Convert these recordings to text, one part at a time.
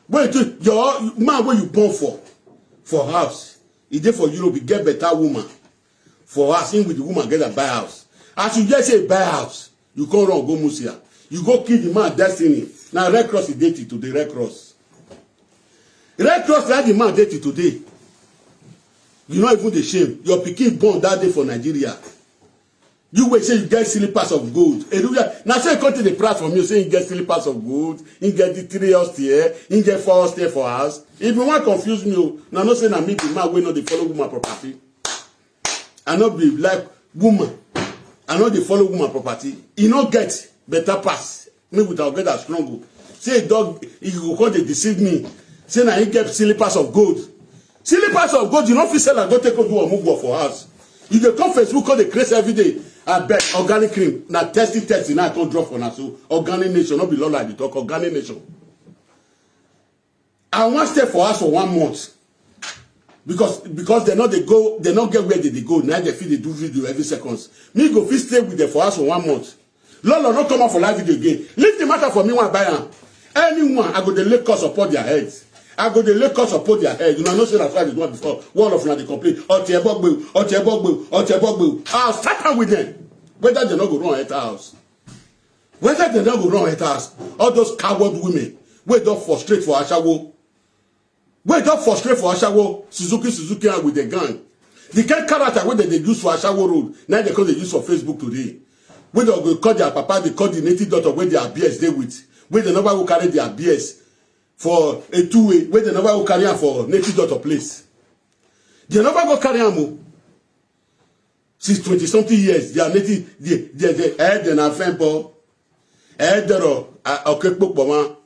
Wait, your man where you born for house. He dey for Europe, he get better woman. For us, in with the woman get a buy house. As you just say buy house, you can't run go Musia. You go kill the man destiny. Now Red Cross is dated today, Red Cross. Red Cross like the man dated today. You not even the shame. Your pikin born that day for Nigeria. You wait say you get slippers of gold. Now say you come to the price from you, say you get slippers of gold, you get the 3 hours here, you get 4 hours there for us. If you want to confuse me, now not saying that me the man will not follow woman property. I not be like woman. I know they follow woman property. You not get better pass. Me without get that strong. Say dog, he go call they deceive me. Say now he get slippers of gold. Slippers of gold, you don't feel sell and go take a do a move for us. You dey come Facebook call the craze every day. I bet organic cream. Now testing, now I can't drop for now. So organic nation, not be long like the talk. Organic nation. I want stay for us for 1 month. Because they not get where they go. Now they feel they do video every seconds. Me go fit stay with them for us for 1 month. Lolo not come out for live video again. Leave the matter for me one buy am. Anyone I go the late cause support their heads. I go the late cause support their heads. You know say that's why they do it before. One of them they complain. I'll start out with them. Whether they not go run at house. Whether they not go run at house. All those coward women. Wait don't frustrate for Ashawo. Wait don't frustrate for Ashawo. Suzuki with the gang. The kind of character where they use for Ashawo road. Now they call they use for Facebook today. Where they go call their papa, they call the native daughter where their BS they with. Where they never will carry their BS for a 2-way. Where they never will carry them for native daughter place. They never go carry them. Since 20-something years, they are native. They head and a fempo. Head there a book mama.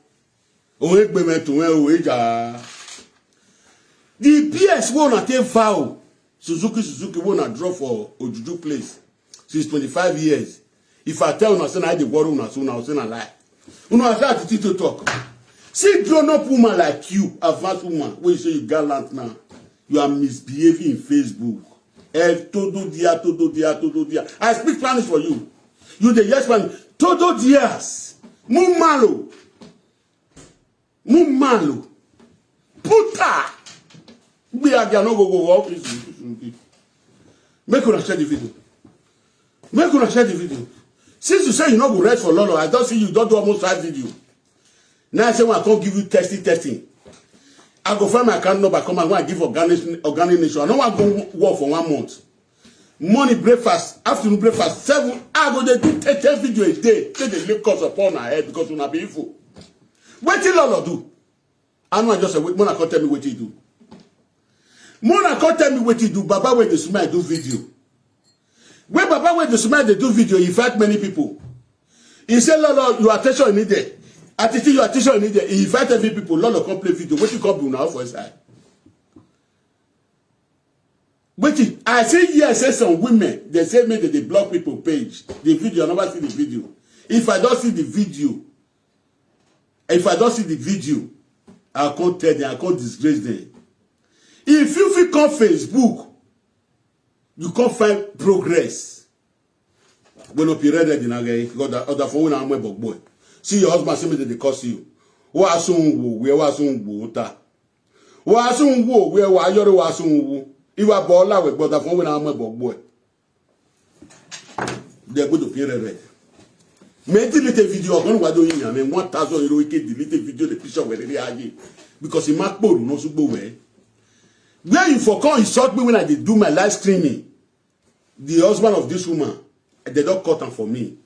The BS won't take foul. Suzuki won't draw for Ojuju place. Since 25 years. If I tell you, I the world, I say a lie. You know, I say Atiti to talk. See, grown up woman like you, advanced woman, when you say you gallant now, you are misbehaving in Facebook. Todo dia. I speak Spanish for you. You the yes man. Todo dias. Muy malo. Puta. We are gonna go office. Make una share the video. Since you say you not go rest for Lolo, I don't see you don't do almost 5 video. Now I say when I can't give you testing. I go find my account number, come and go and give organic nation. I don't want to go work for 1 month. Morning breakfast, afternoon breakfast, 7. I go there do 10 video a day. Take the lip cuts upon our head because we not be info. What did Lolo do? I know I just say, Mona can't tell me what he do. Mona can't tell me what he do. Baba when the smile do video. When Baba when the smile they do video, he invite many people. He said, Lolo, your attention is needed. Atiti, your attention is needed. He invite every people. Lolo come play video. What you come do now for his side? Wait, I say yes, say some women, they say me that they block people page. The video, I never see the video. If I don't see the video, I can't tell them, I can't disgrace them. If you feel come Facebook, you can't find progress. When you read it in again, because the other phone I'm a boy. See your husband say me that they curse you. Where if I ball out with the phone I'm a boy. They're going to appear red. May delete a video on what doing. I mean, 1,000 heroic delete a video, the picture where they are because he marked Paul, no super way. Where you forgot, he shot me when I did do my live streaming. The husband of this woman, they don't cut him for me.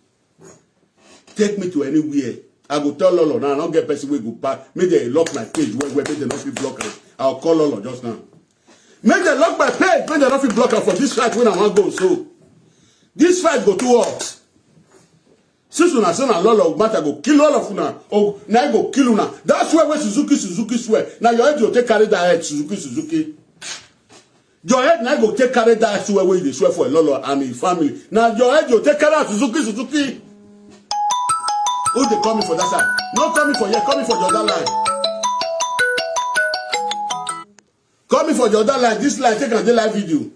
Take me to anywhere. I go tell Lolo now, I don't get person where go back. Maybe they lock my page where they not be block her. I'll call Lolo just now. Make them lock my page, make them not be block her for this fight when I want to go. So this fight go too hot. Since una say na Lolo matter go kill all of una, or now go kill una. That's why Suzuki swear. Now your head you take carry that head, Suzuki. Your head now go take carry that swear where you swear for a Lolo and his family. Now your head you take carry out Suzuki. Who they coming for that side? Not coming for here, coming for the other line. Coming for the other line. This line take a day live video.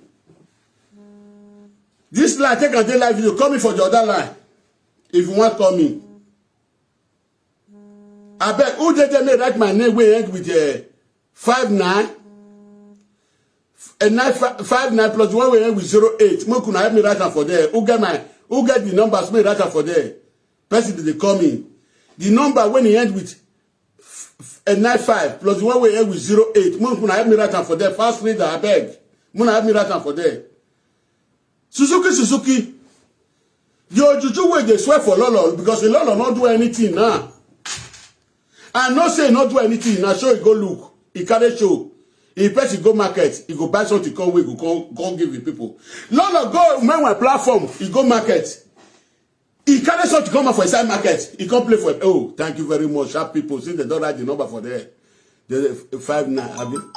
This line take a day live video. Coming for the other line. If you want coming. I beg, who did me write my name with 59? And 59 plus 1 way with 08. Mo could help me write for there. Who get the numbers me write for there? Person they call me. The number when he ends with 95 plus 1 way with 08. Mo could help me write for there. Fast reader, I beg. Mo help me write for there. Suzuki. Your juju way they swear for Lolo because the Lolo not do anything now. And not say not do anything. Now show he go look. He carry show. He person go market. He go buy something. Come we go give the people. Lolo go when my platform. He go market. He carry something come out for inside market. He come play for it. Oh, thank you very much, sharp people. See they don't write the number for there. The 59. Have you?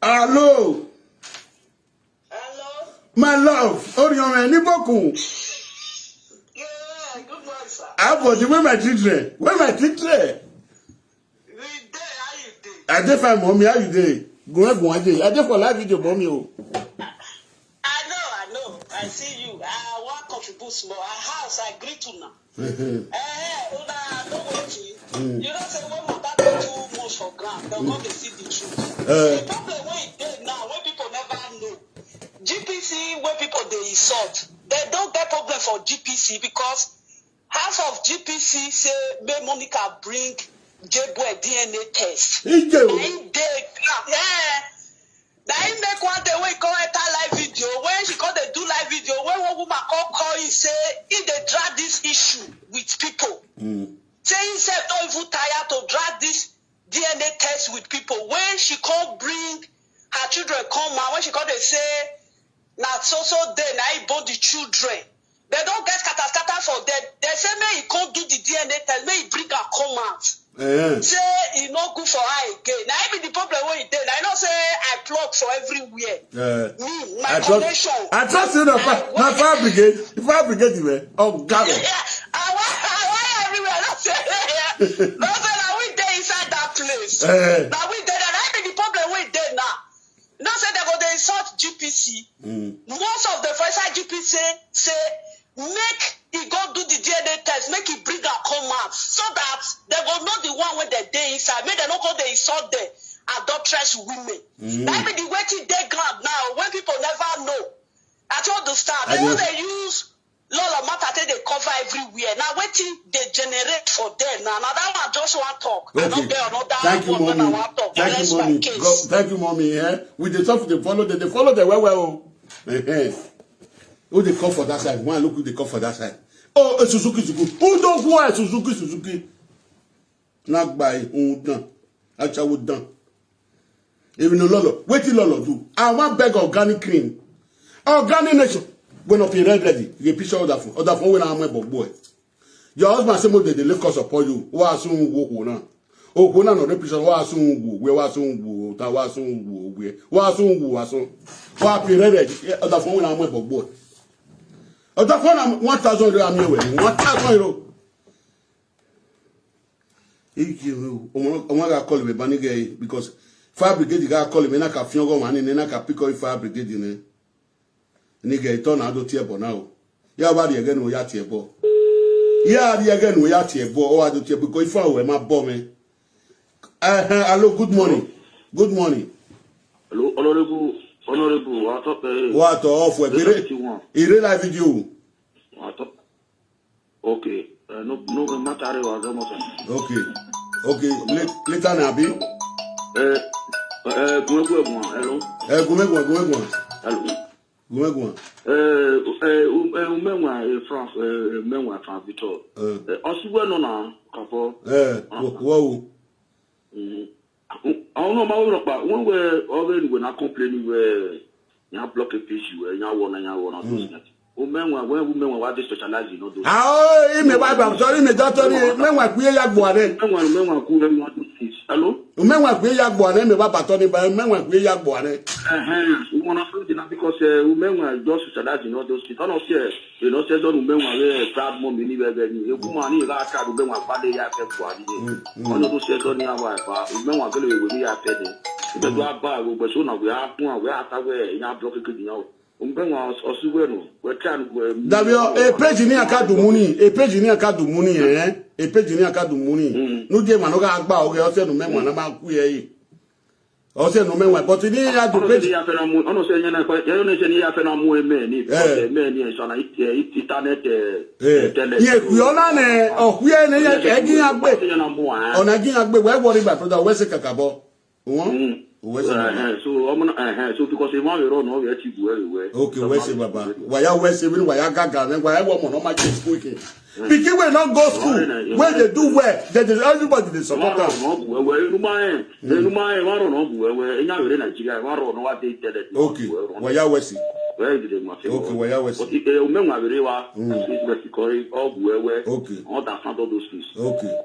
Hello. Hello. My love. Orion, any boku? Yeah, good morning, sir. How about the way my children? Where my children? We there, how you doing? I dey fine, mommy. How you dey? Go I dey for live video, mommy. Oh. I know. I see you. I want to contribute small. A house, I agree to now. Don't worry. You don't say when water go too much for ground, they'll come to see the truth. The problem where it is now, when people never know, GPC, when people they insult, they don't get problem for GPC because half of GPC say, may Monica bring J-Boy DNA test. Now he make one day when he call enter live video, when she call they do live video, when one woman call he say, if they drag this issue with people, say he said don't even tired to drag this DNA test with people. When she can't bring her children come out, when she call they say, now so day, now he born the children. They don't get scatter for that. They say, may he can't do the DNA test, may he bring her come out. Say it's not good for her again. Now I be the problem when he did. I know say I plug for everywhere. Me, my connection. I trust you. My fire brigade. The fire brigade, man. Oh God. I want everywhere. Don't say now we there inside that place. Now we there. And I be the problem when he did now. Don't say they go they insult GPC. Most of the first GPC say make he go do the DNA test, make he bring her come out, so that they will know the one when they day inside. Make they not go they insult the adulterous women. That be the waiting day ground now when people never know. I don't understand. They know they use Lola matter they cover everywhere. Now waiting they generate for them. Now that one just want talk. Okay. I don't get another Thank you, one mommy. when I want talk. Thank you, mommy. Thank you, mommy. With the stuff they follow the well. Who they come for that side? One look who they come for that side. Oh, Suzuki. Who don't want Suzuki? Not by who done. Actually done. Even Lolo. What did Lolo do? I want beg organic cream. Organic nation. When up in red ready, you picture other phone when I'm a boy. Your husband say more they live cause upon you. Why soon go now? Oh, go now no picture. Why soon go? Where was soon go? That was soon go. Where soon go? Why up in red ready? Other phone when I'm a boy. Other phone I'm 1,000 euro. I'm here. 1,000 euro. I'm gonna call me Banigay because fire brigade guy call me. Na ka fiongo man. Na ka pick up fire brigade ne. Nigga, it turn out to tear now. Yeah, body again, we are tear ball. Yeah, again, we are tear ball. Oh, I do tear because if I were my bomb. Hello, good morning. Good morning. Hello, honorable. What off? Ire live video. Okay. No matter what. Okay. Later, Nabi. Hello. Hello. France, France, Victor. Also, no, no, couple. Wow. I don't know about one way already when I complain where you block a page where you want women were they specialize in all those. Ah, me Bible, sorry, me doctor, men were queer yagboare. Hello? Men were queer yagboare, me Baba Tony, but men were queer yagboare. We want to do that because women were just specialized in all those things. I don't say, you know, says women were proud mom anywhere. You woman, you got to women were bad, they have to one of those says only our wife, women were going to be fed. The Gaba, we so now we are one, we are away, in our block of now. Umbenga or Suweno, we're trying to. Davio, a page in Academy, a page in Academy, eh? A page in Academy. No game, I know about, okay, I'll send a man about queer. Also, no man, but in the other page, I don't say any of them more men, if many is on internet. Yes, we are not, or we are again a bit on again a bit. Where worry about the West Cacabo? So because they want to run over to where. Okay, West Baba. Why are West even why I got and why I want no much speaking. Because we not go school. Where they do where there is everybody they support us. Okay, why are West? Where did they make? Okay, why are West? Okay, all that front of those things. Okay,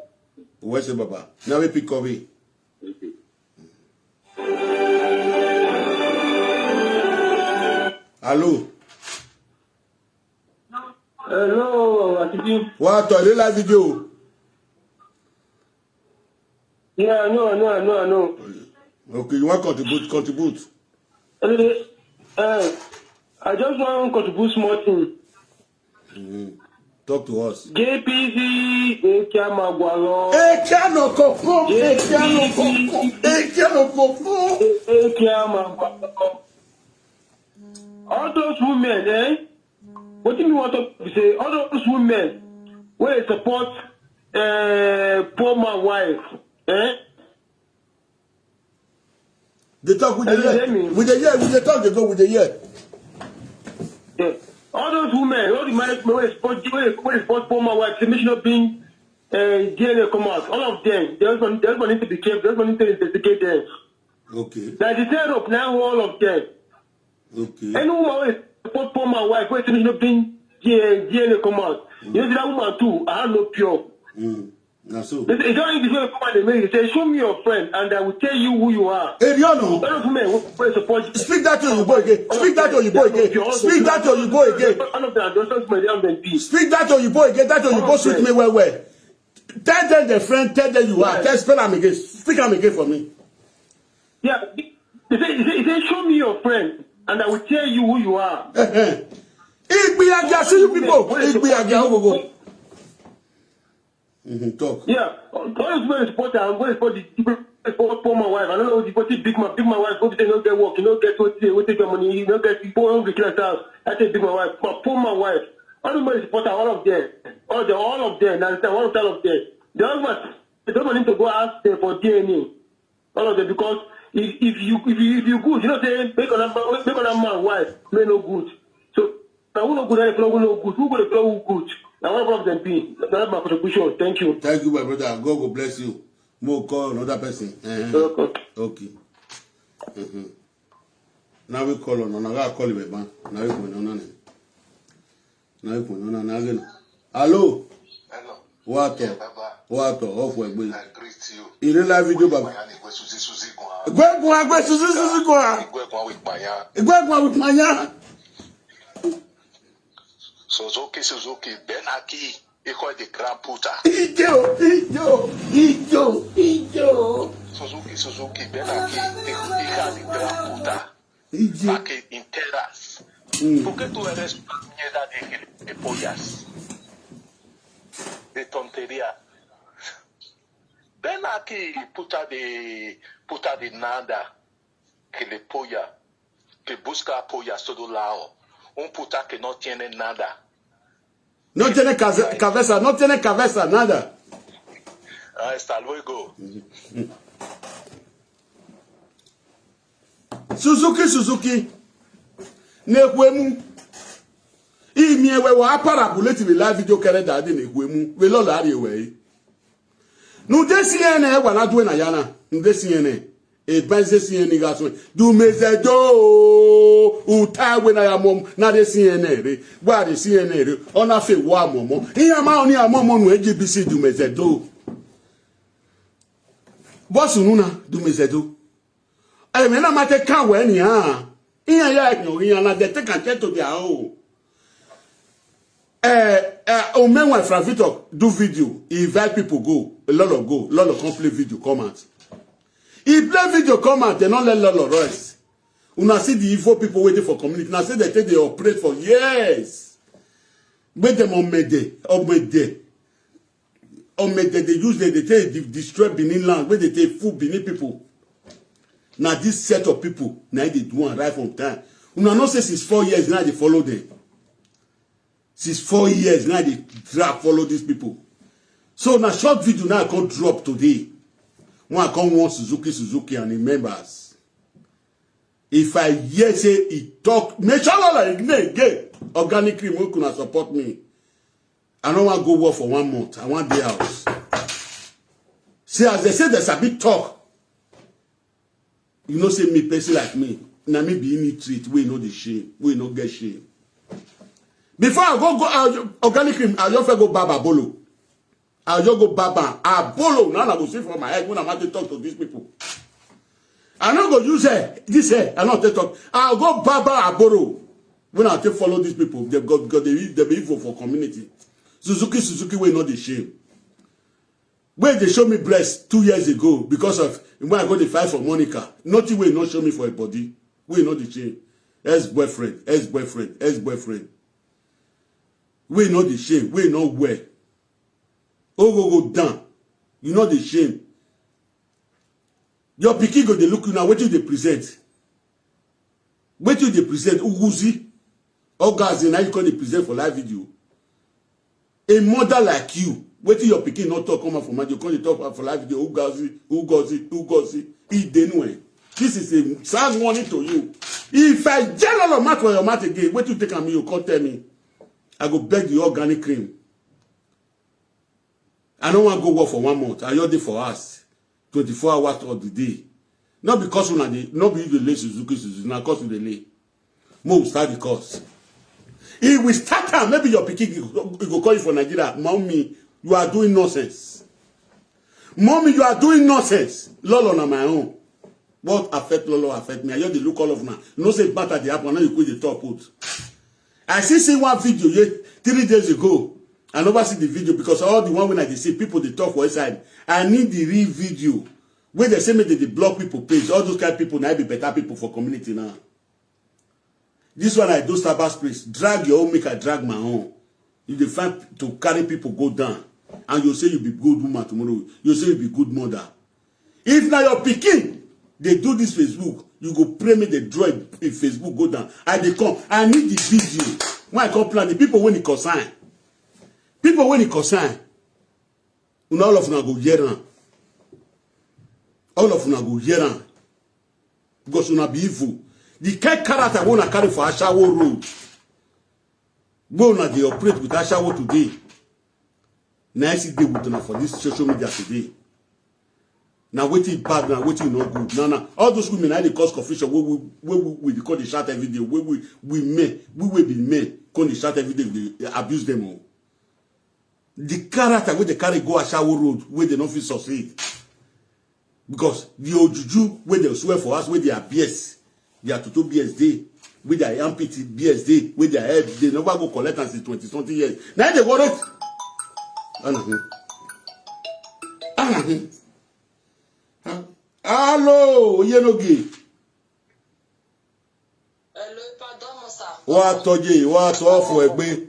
West Baba. Now we pick up it. Hello. Hello, Atiti. What are you like video? Yeah, no. Okay, you want to contribute? I just want to contribute small thing. Talk to us. JPC, Ekiamagwalo. Ekiamagwalo. All those women, what do you want to say? All those women will support poor my wife, They talk with the year. With the talk, they go with the year. Yeah. All those women, all the management will support poor my wife, the mission of being DNA come out. All of them, they also need to be careful, they also need to investigate them. Okay. Like the third of now, all of them. Okay. Any woman will support poor my wife, wait till you bring DNA come out. You know that woman too, I have no pure. That's so. It's only this way come out and make say, show me your friend, and I will tell you who you are. Hey, you know. All of women will support. Speak that to your boy again. Speak that to your boy again. Speak that to your boy again. All of them, don't Speak that to your boy again. That to your boy suit me well. Tell them the friend, tell them you are. Tell spell them again. Speak them again for me. Yeah. He say, show me your friend, and I will tell you who you are. Igbiagia, see you people. Igbiagia, go. Talk. Yeah. All those very support. I'm going to support the people for my wife. I don't know what the big my wife. Go to no get work. You don't get what take your money. You don't get people hungry kill house. I take big my wife. But for my wife, all the money support all of them. All of them. Understand? All of them. They don't need to go ask them for DNA. All of them because. If you good, you know say make on a man wife may no good. So now who no good and who no good, who go to who good. Now one of them be that's my contribution. Thank you. Thank you, my brother. God will bless you. More call another person. Okay. Now we call on another call him man. Now we on again. Hello. What? Off we go. I greet you. In real live video baba. With Maya. Suzuki, Benaki, equal the Grand Puta. Ijo. Suzuki, Benaki, equal the Grand Puta. Back in terras. ¿Por qué tú eres mierda de pollas? De tontería. Ven aquí, puta de nada, que le polla, que busca pollas todo lado. Un puta que no tiene nada. No tiene cabeza, nada. Hasta luego. Suzuki. Nekwemu. Imiewe wa parabuleti we live video kere da de nekwemu. We lo la we. Nu de CNN wa na duwe na yana. Nu de CNN. E benze CNN ga so. Du mezedo utawe na ya mom na de CNN re. Gba de CNN re. Ona fe wa momo. Iya ma oni amomo nu EGBC du mezedo. Boss nuna du mezedo. E me na ma te kan we ni ha. Iya ya nyo iya na de te kan te to dia o. Omenwa from Victor do video, he invite people go, a lot of complete video come out. If play video come out, they don't let Lolo rest. Una see the evil people waiting for community. Now say they operate for years. Make them on Mede. They use they take destroy Benin land, where they take food Benin people. Now this set of people, now they do one right from time. Una not say since 4 years now they follow them. Since 4 years now they follow these people. So na short video now I can't drop today. When I come want Suzuki and the members. If I hear say he talk, make sure like again. Organic cream who can support me. I don't want to go work for 1 month. I want the house. See, as they say, there's a big talk. You know, say me person like me. Now me be in treat. We know the shame. We no get shame. Before I go organic cream, I just go baba bolo. I just go baba bolo. Now I go see for my head when I'm about to talk to these people. I not go use this hair. I not talk. I'll go baba bolo. When I take follow these people, they got because they be evil for community. Suzuki will not the shame. When they show me breast 2 years ago because of when I got the fight for Monica, nothing will not show me for a body. We not the shame. Ex-boyfriend. We not the shame. We not where. Oh, go down. You know the shame. Your pikin go they look you now. What do they present? What do they present? Uguzi. All guys, now you can present for live video. A mother like you, what do your pikin not talk come out from you can talk for live video? Ugozi. This is a sad warning to you. If I gel all of mat for your mouth again, what you take on me, you can't tell me. I go beg the organic cream. I don't want to go work for 1 month. I order for us 24 hours of the day. Not because we not be the lay Suzuki, not because we delay. Move start the course. If we start time, maybe your pikin go call you for Nigeria. Mommy, you are doing nonsense. Mommy, you are doing nonsense. Lolo on my own. What affect Lolo affect me? I just look all of now. No say matter the happen. Now you quit the top put. I see one video 3 days ago. I never see the video because all the one when I see people they talk for inside. I need the real video. When they say me they block people page. All those kind of people now be better people for community now. This one I do Starbucks place. Drag your own, make I drag my own. You define to carry people go down. And you say you be good woman tomorrow. You say you be good mother. If now your pikin, they do this Facebook, you go pray me the draw in Facebook go down. And they come. I need the video. When I come plan, the people when it consign. People when it consign. All of them go hear on. All of them go hear on. Because you not be evil. The kind character I want to carry for Ashawo Road. Go now they operate with Ashawo today. Nice day with them for this social media today. Now waiting bad now, waiting not good. Now all those women now they cause confusion. We call the shot every day. We will be men. Call the shot every day. They abuse them all. The character where they carry go Ashawo Road where they don't feel succeed. Because the Ojuju where they swear for us where they are BS. They are to BSD, with their amputee BSD, with their head, they never go collect and since 20-something years. Now they got it. Hello, Yenogi. Hello, pardon, Mosa. What told you? What for a bay?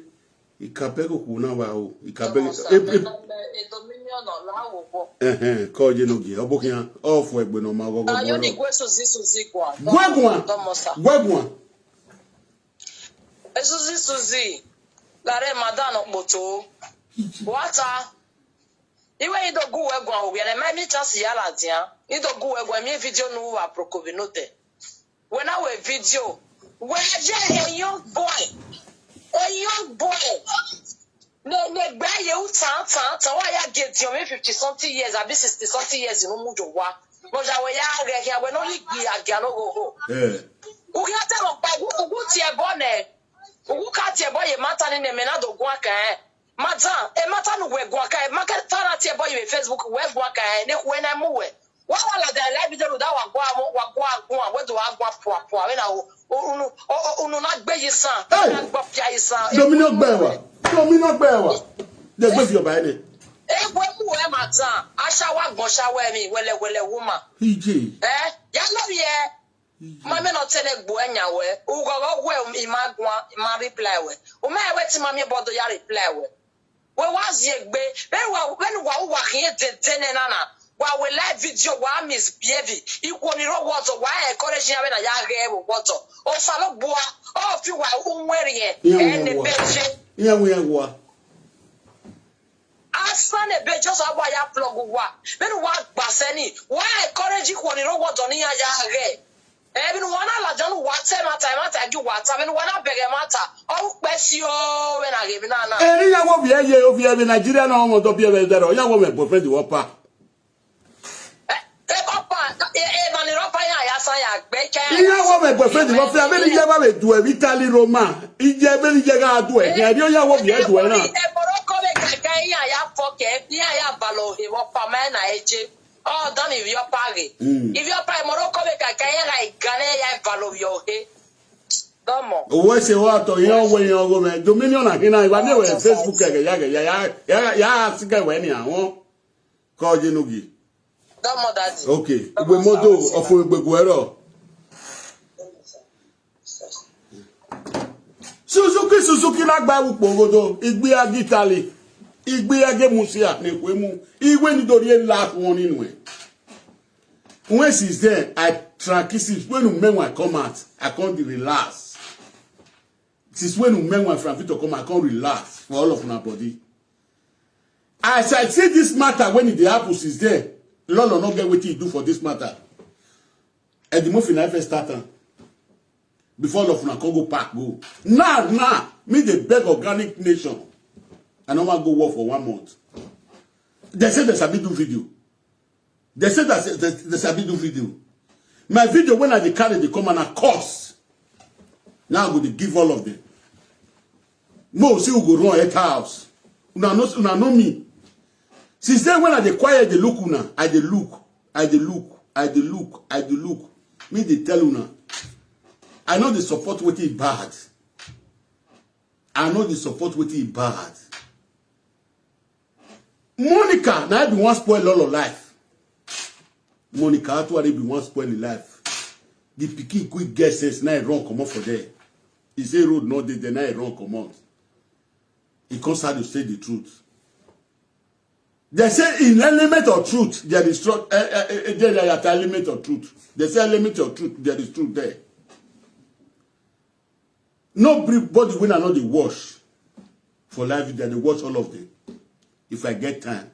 Ikabego Kunawa, Ikabego. Call Yenogi, Obokian, off web when no mago. I only go to Suzuki. Gwagwan. Suzuki. Lare madano moto. Water. Iwe ido gu wegwan we na me chance yala dia. Ido gu wegwan me video no wa prokovinote. When I we video, when a young boy. Ne gba ye u tan wa ya get you 50-something years, abi 60-something years no mujo wa. Mo ja we ya re here we no li gi aga no go ho. U ya te mo pa u ti e bo ne. U ka ti e bo ye mata ni ne me na do gun aka e. Mata e mata no we gun aka e. Maka ta na ti e bo ye Facebook we gun aka e ne we na mu we. Wa wala da live video da wa gwa we do wa gwa po we na unu na gbe yi san. Na gba pia yi san. Domino gbewa. They go for your body. When mata, Ashawa Goshawe me, well, woman. PJ. Mamma not tell a buena way, who go well in my reply way. O may wait to mammy about the reply way. Well, was ye be? Then when we here to 10 and Anna, while we live video, one misbehaving, equal water, why encouraging a yard water, or salad boa, or if you are wearing it, and the bed. Yeah, we are what? I stand a bed just about your plug. Then what, Bassani? Why encourage you when you know what on your yard? Everyone I don't what time I do what I mean, when I beg a matter. Oh, bless you when I give Nana. And you won't be a year of your Nigerian or to be a better, or young woman, boyfriend, you were pa. You woman, boyfriend, you were very never to a Italy Roma. It's a very jagged way. Yeah, you won't be a duena. Oh, done if you're party. If you're by Morocco, I can't like Ghana, follow your head. What's your water? You're when you're woman. Dominion, I never Facebook. Yeah, think I went here. Call you Nugi. Okay, we modo of Beguero. Suzuki like Babu Pogodo. It be a Italy. Igbe age musia nekwemu iwe ni dori last one anyway. When she's there, I track it. When men come out, I can't relax. Since when men from Vito come, I can't relax for all of my body. As I say this matter, when the apples is there, Lolo not get what you do for this matter. And the movie I first started before all of my Congo Park go. Now, me the beg organic nation. I don't want to go work for 1 month. They said there's a bit do video. They said that there's a bit do video. My video, when I carry the come and I curse. Now I'm going to give all of them. Mo see who go run at house. Una know me. Since then when I quiet the look una, I the look. Me they tell una. I know the support with it bad. Monica, now I be one spoil all of life. Monica, actually be one spoil in life. The pikin quick guesses now run come out for there. He say road not there, now run come out. He comes out to say the truth. They say in element of truth, there is truth. There is element of truth. They say element of truth, there is truth there. Nobody when I know the wash for life, they wash all of them. If I get time.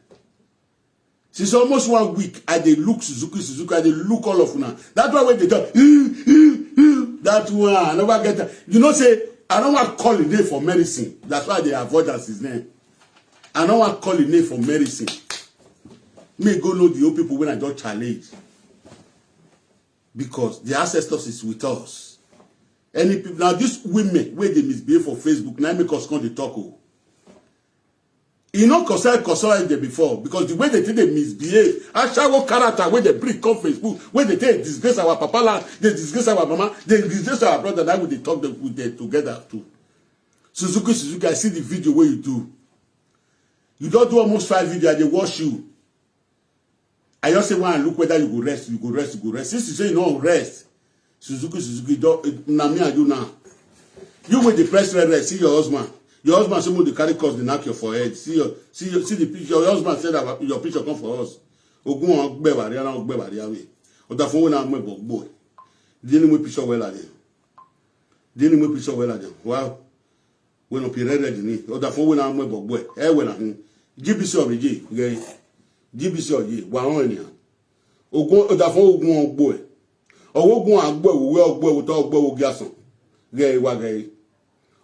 Since almost 1 week, I dey look Suzuki, I dey look all of them. That's why when they talk, that one, I never get time. You know, say, I don't want to call a name for medicine. That's why they avoid us his name. I don't want to call a name for medicine. May go know the old people when I don't challenge. Because the ancestors is with us. Any people, now these women, where they misbehave for Facebook, now make us come to talk. You know, concern them before because the way they think they misbehave, I shall character where they bring come Facebook, where they take disgrace our papa, they disgrace our mama, they disgrace our brother. That way they talk them with them together too. Suzuki, I see the video where you do. You don't do almost 5 videos. They wash you. I just say one and look whether you go rest. Since you say you don't rest, Suzuki, don't. Now me and you now. You with the press rest. See your husband. Your husband say to carry cause the knock your forehead. See the picture. Your husband said that your picture come for us. Ogun on gbe baria na gbe baria we. Oda fun we na mo boy. Dini mo picture well ade. Wow. We no be ready ni. Oda fun we na mo boy. E we na hun. GBC oriji, okay. GBC oriji wa hon eniyan. Ogun oda fun ogun on gbo e. Ogun agbo we ogbo to ogbo ogi asan. Ge wa ge.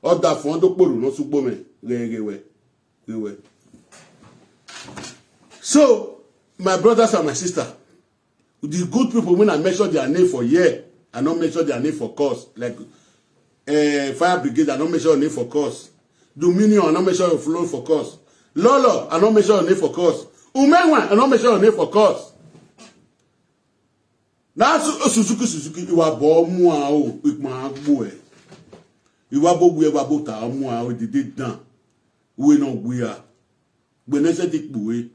Oda fun do poru no sugbo me. Ge. So, my brothers and my sister, the good people when I measure their name for year, I don't measure their name for cause. Like fire brigade, I don't measure your name for cause. Dominion, I don't measure your flow for cause. Lolo, I don't measure your name for cause. Umenwa, I don't measure your name for cause. Now Suzuki, you are born more with my boy. You are both we ever bought our more with the date down. We know we are. Benese dik buwe.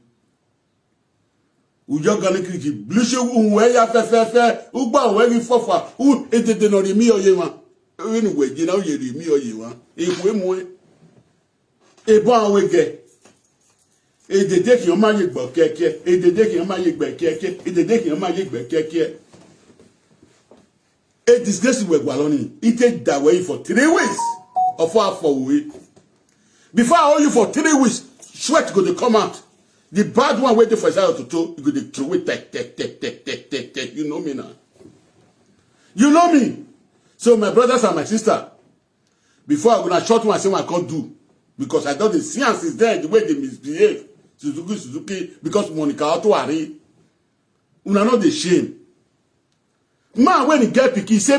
Ujo gane kriki blishe uwe ya fe ugba uwe ri fofa u etete no ri mi oye wa enu weji na oye ri mi oye wa ewe mu ebo awe ge edede ki o ma ye gbo keke edede ki o ma ye gbe keke edede ki o ma ye gbe keke e disgrace we gwa loni it take that way for 3 weeks of our for we before I hold you for 3 weeks sweat go to come out. The bad one waiting for Isaiah to throw, you go to throw it, take. You know me now. You know me. So my brothers and my sister, before I'm gonna short one, I say what I can't do. Because I thought the science is there, the way they misbehave. Suzuki, because Monica Otoari. Una not the shame. Man, when he get picky, he say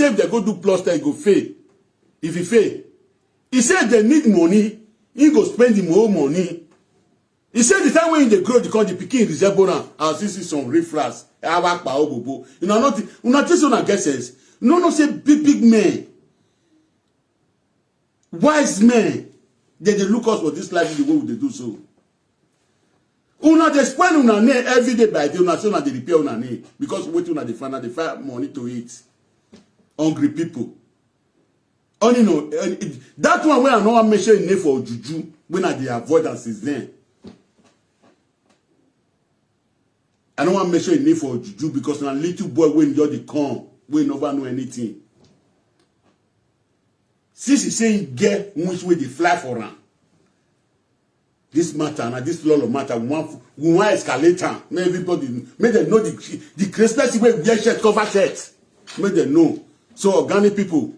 if they go do plaster, he go fail. If he fail, he said they need money. He go spend him more money. He said the time when they grow, they call the picking resemble now. I'll see some refrags. You know, not just on guesses. No, say big men. Wise men. They look us for this life the way they do so. Una they spend una name every day by day. Una say una they repair una name. Because waiting una they find money to eat. Hungry people. Oh, you know, that one where I know I'm mentioning name for juju when I the avoidance is there. I don't want to mention name for juju because na little boy when you're the come, we never know anything. Since he saying get which way they fly for him. This matter and this law of matter, we want escalator. May everybody, may they know the Christmas way we get shirt cover shirt. May they know. So organic people,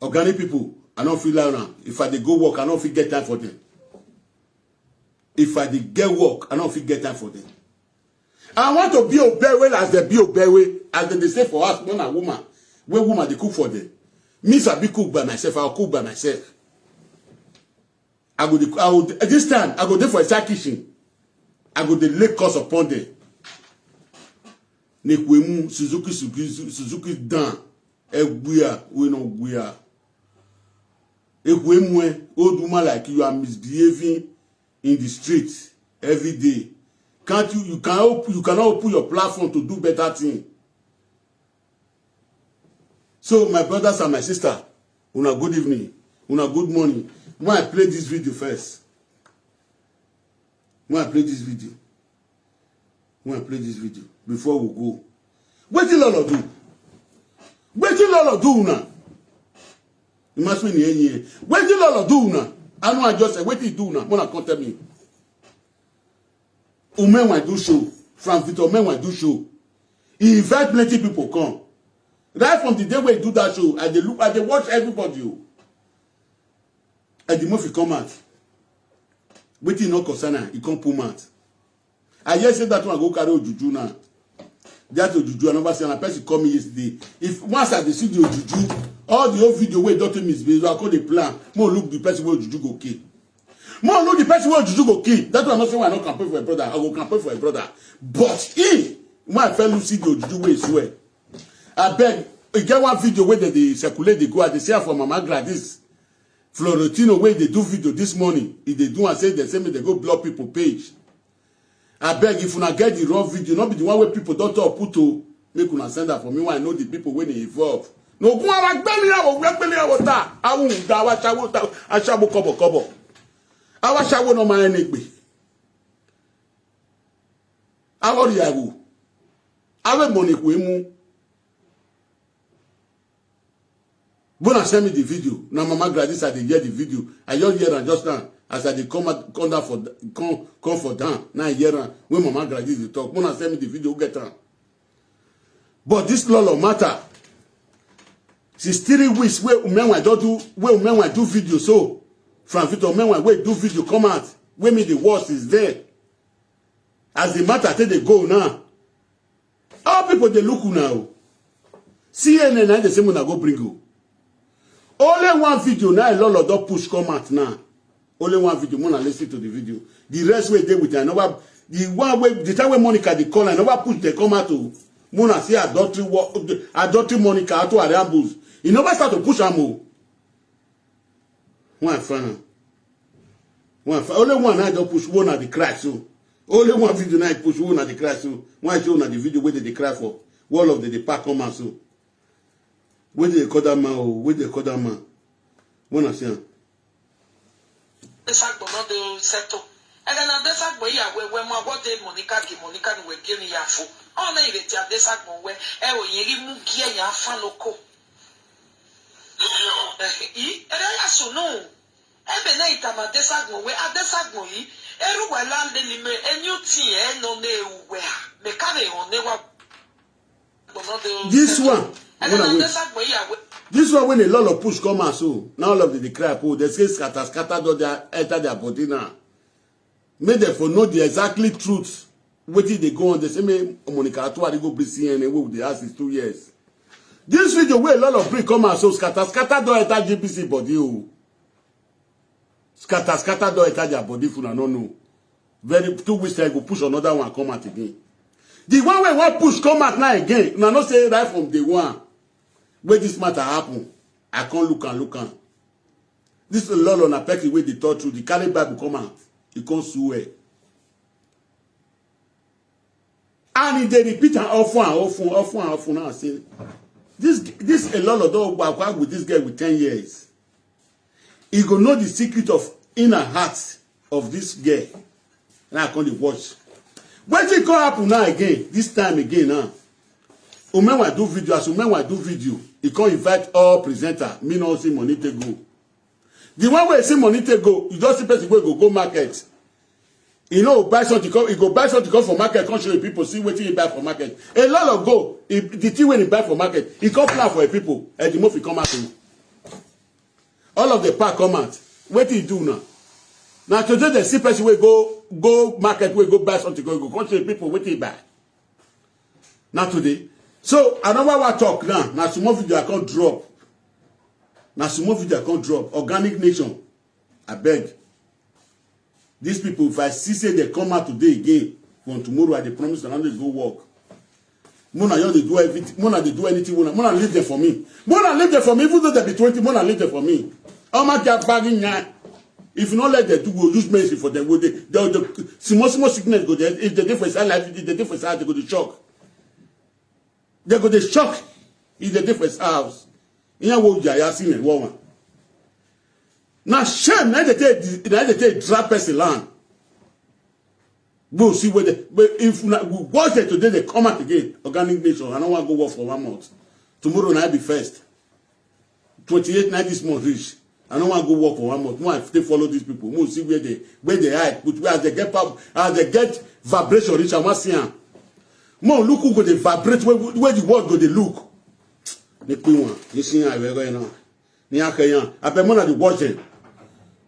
I don't feel like now. If I dey go work, I don't feel get time for them. If I dey get work, I don't feel get time for them. I want to be obey as they be obey as they say for us, when a woman, when woman they cook for them. Me I be cook by myself, I'll cook by myself. This time I go there for a side kitchen. I go the lay cost upon them. Nekwemu Suzuki down. Egbuya, we no gbuya. Old woman like you are misbehaving in the street every day. Can't you cannot open your platform to do better thing. So my brothers and my sister, una good evening, una good morning. When I play this video first. Before we go. What did Lolo do? What did Lolo do now? You must be here. What did Lolo do now? I know I just said, what did he do now? Wanna come tell me? Umenwa do show. From Victor Umenwa do show. He invite plenty people come. Right from the day when he do that show, I they watch everybody. And the movie come out. Waiting no concern, he come pull out. I just said that one go carry Ojuju now. That Ojuju, I never say a person call me yesterday. If once I see the Ojuju, all the old video where Dr. Miss Bezo, I call the plan. More look the person where Ojuju go kill. More look the person where Ojuju go kill. That's why I'm not saying I not campaign for a brother. I go campaign for a brother. But my fellow see the Ojuju way swear. I beg, you get one video where they circulate, they go out, they say for Mama Gladys. Florentino where they do video this morning. If they do and say they me they go block people page. I beg if una get the wrong video, not be the one where people don't talk put to make una send that for me when I know the people when they involve. No go and gbemi awo gbemi awo ta. Awun da wa chawo ta aṣabo kobo. Awa ṣawo no ma enegbe. Awo ri awo. Awe money ku emu. Bona send me the video. Now Mama Gladys I dey hear the video. I just hear and just now as I dey come down for down. Now I hear when Mama Gladys dey talk. Bona send me the video get am. But this law matter. Since 3 weeks where Umenwa do video so from Victor Umenwa where do video come out where me the worst is there. As the matter take they go now. All people they look now. CNN and the same one I go bring you. Only one video now a lot of don't push come out now. Only one video, wanna listen to the video. The rest way they with another the one way the time when Monica they call and never push they come out to Mona see adultery Monica out to Arambus. He never start to push am. One friend. Only one I don't push one at the crash. So only one video night push one at the crash. So one show na the video where they cry for wall of the park come out. So where they call that man? Where they call that man? One I say. The fact but not the settle. And then the fact but yeah, when my what day Monica we give me yafu. Oh na ile tia the fact but where e o yeri mu gie ya fa loko. E ya so no. Ebe na itama the fact but where the fact but yi eru wa land ni me enyuti e no na ewe ha. Me ka na on newa. This one. This one when a lot of push come out so now all of the cry oh they say scatter do they enter their body now. Make them for know the exactly truth. Waiting they go on the same Monica to go be CNN with the ask is 2 years. This video where a lot of break come out so scatter do enter GPC body oh. Scatter do enter their body for no. Very 2 weeks time go push another one come out again. The one where one push come out now again. Now not say right from day one. Where this matter happen, I can't look and. This is a lot on a pecky way they thought through the carry Bible come out. You can't swear. And if they repeat and often now say this a lot of dog work with this guy with 10 years. He go know the secret of inner heart of this girl. And I can't watch. When it come happen now again, this time again now. Umenwa do video, as Umenwa do video, he can't invite all presenter. Me no see money to go. The one where see money to go, you just see person go market. You know, buy something, he go buy something come for market, can't show the people, see what he buy for market. A lot of go, the thing when he buy for market, he can't plan for the people, and the movie come out. All of the pack come out. What do you do now? Now today the see person will go market, will go buy something, go can't show the people what he buy. Now today. So, another one talk now. Now, some more video I can't drop. Organic Nation. I beg. These people, if I see say they come out today again, from tomorrow, I they promise to they go work. Mona, they do everything. Mona, they do anything. Mona, leave them for me. Mona, leave them for me. Even though they be 20, Mona, leave them for me. How much they bagging now? If you not let them do, go use medicine for them. The small sickness go there. If they do for side life, if they do for side, they go to shock. They go to shock in the different house. In a world, I seen a woman. Now, shame, now they take drop person land. We'll see where but if we watch it today, they come out again. Organic Nation. I don't want to go work for 1 month. Tomorrow night be first. 28 night this month reach. I don't want to go work for 1 month. More if they follow these people. We'll see where they hide. But as they get vibration reach, I want to see them. More look who go they vibrate where the world go they look. They pay one. You see I very now. Ni akayan. I bet more than the watching.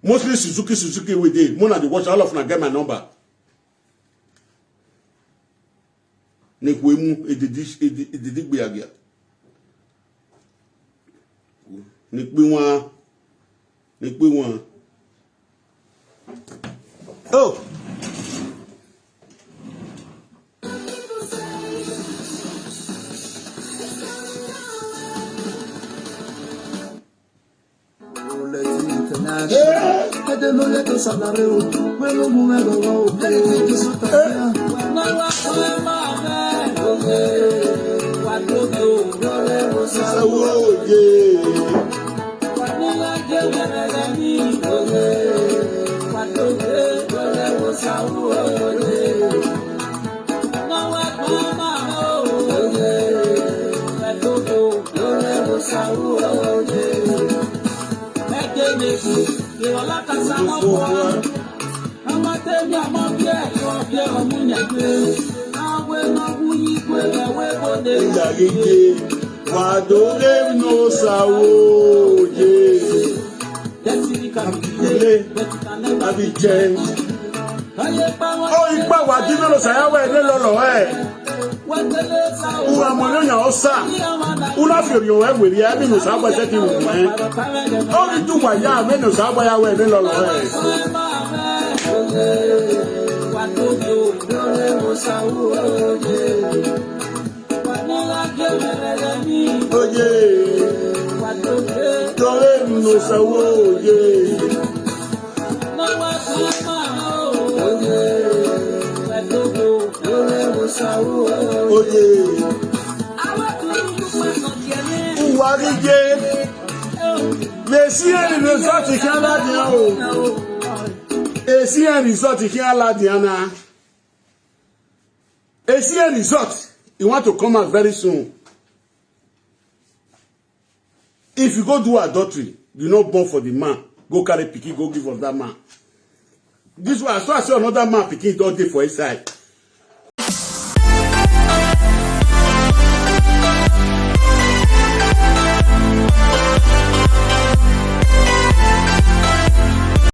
Mostly Suzuki we did. More than the watch. All of them get my number. Ne kwemu edidi gbe agia. Ne pe one. Oh. Oh, you buy what? Give me say where they lolo Ura monya osa. Ura fi yo we we ya mi no sa gba se ti wo Oh, you do wa ya me no sa gba ya we they lolo Result. You want to come out very soon. If you go do adultery, you not born for the man. Go carry pikin, go give for that man. This one, I saw another man picking all day for his side.